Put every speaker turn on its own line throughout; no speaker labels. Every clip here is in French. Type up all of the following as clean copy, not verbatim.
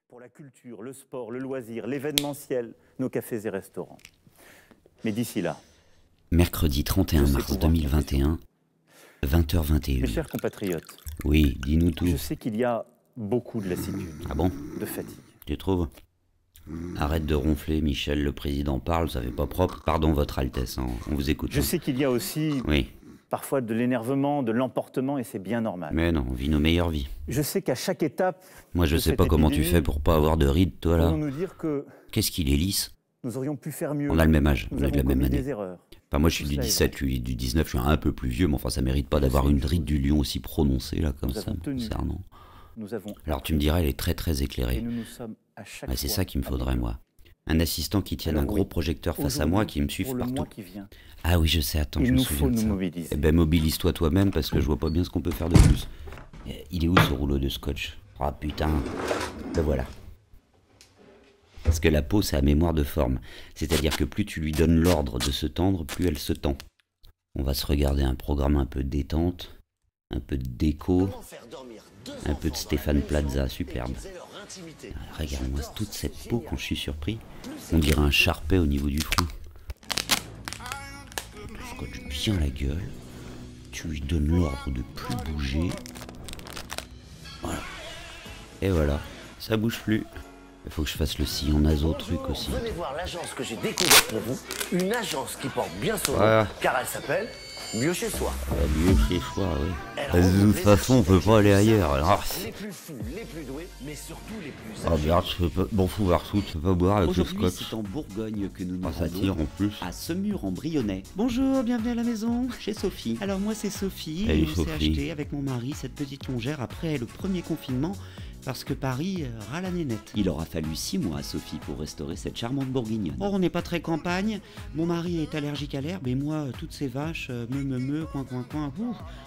pour la culture, le sport, le loisir, l'événementiel, nos cafés et restaurants. Mais d'ici là...
Mercredi 31 mars 2021, 20h21.
Mes chers compatriotes,
oui, dis-nous tout.
je sais qu'il y a beaucoup de lassitude,
Ah bon?
de fatigue.
Tu trouves? Arrête de ronfler, Michel, le président parle, ça fait pas propre. Pardon, votre Altesse, hein, on vous écoute.
Je sais qu'il y a aussi
oui.
Parfois de l'énervement, de l'emportement, et c'est bien normal.
Mais non, on vit nos meilleures vies.
Je sais qu'à chaque étape...
Moi, je sais pas comment tu fais pour pas avoir de rides, toi, là.
Nous dire que
qu'est-ce qu'il est lisse?
Nous aurions pu faire mieux.
On a le même âge, on est de la même année.
Des erreurs.
Enfin, moi, je suis du 17, lui, du 19, je suis un peu plus vieux, mais enfin, ça mérite pas d'avoir une ride du lion aussi prononcée, là, comme ça, concernant. Alors, tu me dirais, elle est très, très éclairée. Ouais, c'est ça qu'il me faudrait, moi. Un assistant qui tienne un gros projecteur face à moi, qui me suive partout. Ah oui, je sais, attends, je me souviens de ça. Eh ben, mobilise-toi toi-même, parce que je vois pas bien ce qu'on peut faire de plus. Il est où, ce rouleau de scotch? Ah, putain. Le voilà. Parce que la peau, c'est la mémoire de forme. C'est-à-dire que plus tu lui donnes l'ordre de se tendre, plus elle se tend. On va se regarder un programme un peu détente, un peu de déco, un peu de Stéphane Plaza, superbe. Regarde-moi toute cette peau quand je suis surpris. On dirait un charpet au niveau du front. Tu scotches bien la gueule. Tu lui donnes l'ordre de plus bouger. Voilà. Et voilà, ça bouge plus. Il faut que je fasse le sillon naso truc aussi.
Venez voir l'agence que j'ai découverte pour vous. Une agence qui porte bien son nom, car elle s'appelle Mieux Chez Soi.
Mieux Chez Soi, oui. De toute façon, on peut pas aller ailleurs. Alors...
les plus fous, les plus doués, mais surtout les plus
ah merde, je peux pas... Bon, faut voir tout, tu peux pas boire avec le scotch.
Aujourd'hui, c'est en Bourgogne que nous nous
ça tire en plus.
À Semur-en-Brionnais. Bonjour, bienvenue à la maison, chez Sophie. Alors moi, c'est Sophie, et on s'est acheté avec mon mari cette petite longère après le premier confinement. Parce que Paris ras la nénette.
Il aura fallu 6 mois à Sophie pour restaurer cette charmante bourguignonne.
Oh, on n'est pas très campagne. Mon mari est allergique à l'herbe et moi, toutes ces vaches, coin,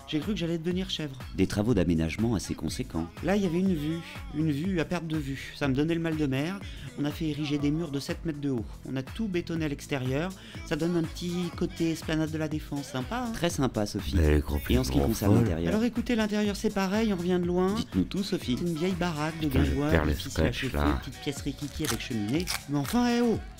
j'ai cru que j'allais devenir chèvre.
Des travaux d'aménagement assez conséquents.
Là, il y avait une vue à perte de vue. Ça me donnait le mal de mer. On a fait ériger des murs de 7 mètres de haut. On a tout bétonné à l'extérieur. Ça donne un petit côté esplanade de la Défense, sympa. Hein?
Très sympa, Sophie.
Et
en ce qui concerne l'intérieur?
Alors écoutez, l'intérieur c'est pareil, on revient de loin.
Dites-nous tout, Sophie.
C'est une vieille baraque de guingois, difficile à chauffer, petite pièce rikiki avec cheminée. Mais enfin,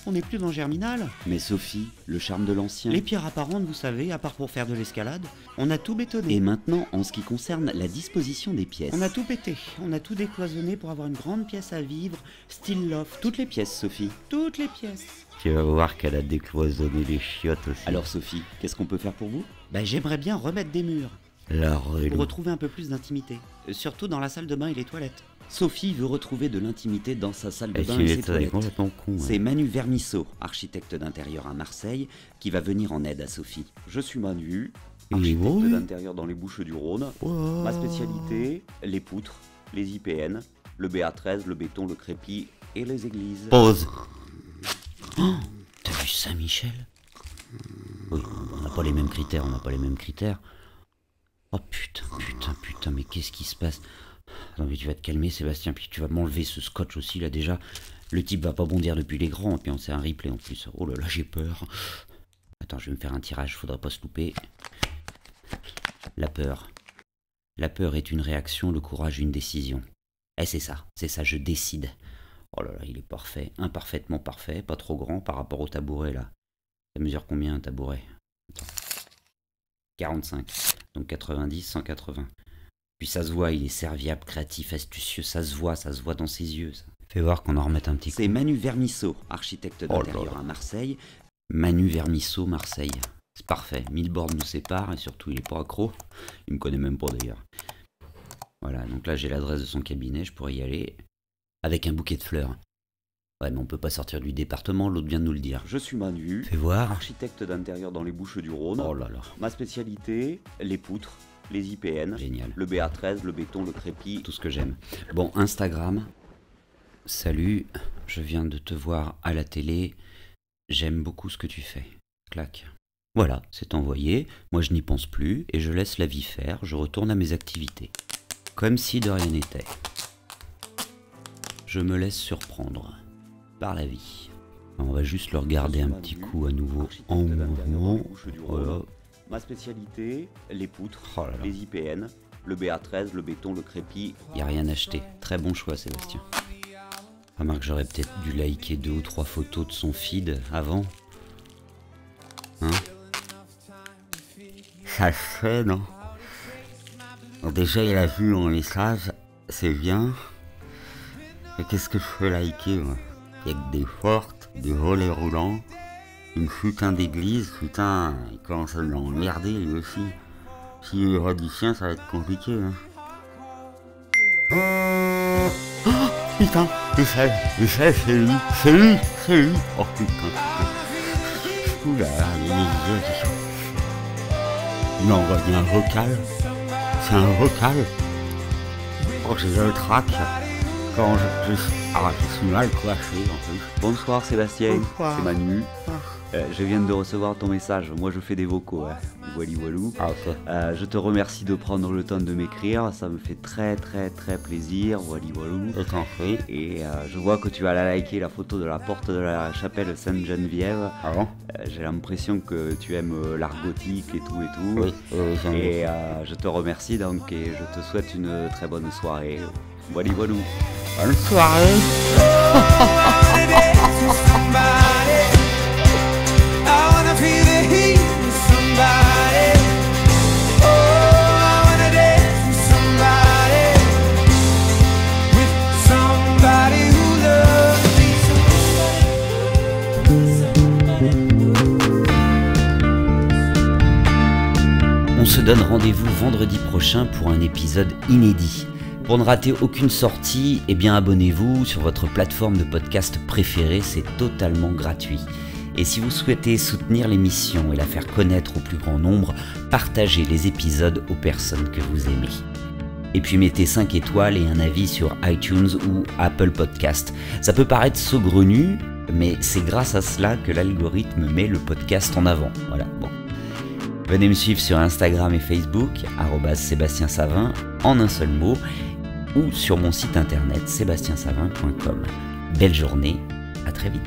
on n'est plus dans Germinal.
Mais Sophie, le charme de l'ancien.
Les pierres apparentes, vous savez, à part pour faire de l'escalade, on a tout bétonné.
Et maintenant, en ce qui concerne la disposition des pièces.
On a tout pété, on a tout décloisonné pour avoir une grande pièce à vivre, style loft.
Toutes les pièces, Sophie.
Toutes les pièces.
Tu vas voir qu'elle a décloisonné les chiottes aussi.
Alors Sophie, qu'est-ce qu'on peut faire pour vous?
J'aimerais bien remettre des murs.
Pour
retrouver un peu plus d'intimité. Surtout dans la salle de bain et les toilettes.
Sophie veut retrouver de l'intimité dans sa salle de bain et ses toilettes. C'est Manu Vermisseau, architecte d'intérieur à Marseille, qui va venir en aide à Sophie. Je suis Manu, architecte d'intérieur dans les Bouches-du-Rhône. Ma spécialité, les poutres, les IPN, le BA13, le béton, le crépi et les églises.
Pause. Oh, t'as vu ça, Michel? Oui, on n'a pas les mêmes critères, Oh putain, mais qu'est-ce qui se passe? Non mais tu vas te calmer, Sébastien, puis tu vas m'enlever ce scotch aussi, là, déjà. Le type va pas bondir depuis l'écran, et puis on sait un replay en plus. Oh là là, j'ai peur. Attends, je vais me faire un tirage, faudra pas se louper. La peur. La peur est une réaction, le courage une décision. C'est ça, je décide. Oh là là, il est parfait, imparfaitement parfait, pas trop grand par rapport au tabouret, là. Ça mesure combien, un tabouret? Attends. 45, donc 90, 180. Puis ça se voit, il est serviable, créatif, astucieux, ça se voit dans ses yeux. Ça. Fais voir qu'on en remette un petit coup.
C'est Manu Vermisseau, architecte d'intérieur à Marseille.
Manu Vermisseau, Marseille. C'est parfait, 1000 bornes nous séparent et surtout il est pas accro. Il me connaît même pas d'ailleurs. Voilà, donc là j'ai l'adresse de son cabinet, je pourrais y aller. Avec un bouquet de fleurs. Ouais, mais on peut pas sortir du département, l'autre vient de nous le dire.
Je suis Manu.
Fais voir.
Architecte d'intérieur dans les Bouches-du-Rhône.
Oh là là.
Ma spécialité, les poutres, les IPN.
Génial.
Le BA13, le béton, le crépi.
Tout ce que j'aime. Bon, Instagram. Salut, je viens de te voir à la télé. J'aime beaucoup ce que tu fais. Clac. Voilà, c'est envoyé. Moi, je n'y pense plus et je laisse la vie faire. Je retourne à mes activités. Comme si de rien n'était. Je me laisse surprendre par la vie. On va juste le regarder un petit coup à nouveau en mouvement. Voilà.
Ma spécialité, les poutres,
oh là là.
Les IPN, le BA13, le béton, le crépi.
Y a rien acheté. Très bon choix, Sébastien. Remarque, j'aurais peut-être dû liker 2 ou 3 photos de son feed avant. Hein? Ça se fait, non? Alors déjà, il a vu mon message, c'est bien. Et qu'est-ce que je peux liker, moi? Il y a que des fortes, des volets roulants, une putain d'église, putain, il commence à m'emmerder lui aussi. S'il est radicien, ça va être compliqué, hein. Oh, putain, Michel, c'est lui. Oh putain. Oula, il m'a envoyé un vocal. C'est un vocal. Oh, j'ai le trac. Quand je suis mal coiffé en plus. Bonsoir Sébastien, c'est Manu. Je viens de recevoir ton message, moi je fais des vocaux, hein. Wally walou. Je te remercie de prendre le temps de m'écrire, ça me fait très plaisir, Wally walou. Et je vois que tu as liké la photo de la porte de la chapelle Sainte-Geneviève. Ah bon? J'ai l'impression que tu aimes l'art gothique et tout. Oui, et je te remercie donc et je te souhaite une très bonne soirée. Wally walou. Bonne soirée. On se donne rendez-vous vendredi prochain pour un épisode inédit. Pour ne rater aucune sortie, eh bien abonnez-vous sur votre plateforme de podcast préférée, c'est totalement gratuit. Et si vous souhaitez soutenir l'émission et la faire connaître au plus grand nombre, partagez les épisodes aux personnes que vous aimez. Et puis mettez 5 étoiles et un avis sur iTunes ou Apple Podcast. Ça peut paraître saugrenu, mais c'est grâce à cela que l'algorithme met le podcast en avant. Voilà, bon. Venez me suivre sur Instagram et Facebook, @SébastienSavin, en un seul mot, ou sur mon site internet sébastiensavin.com. Belle journée, à très vite.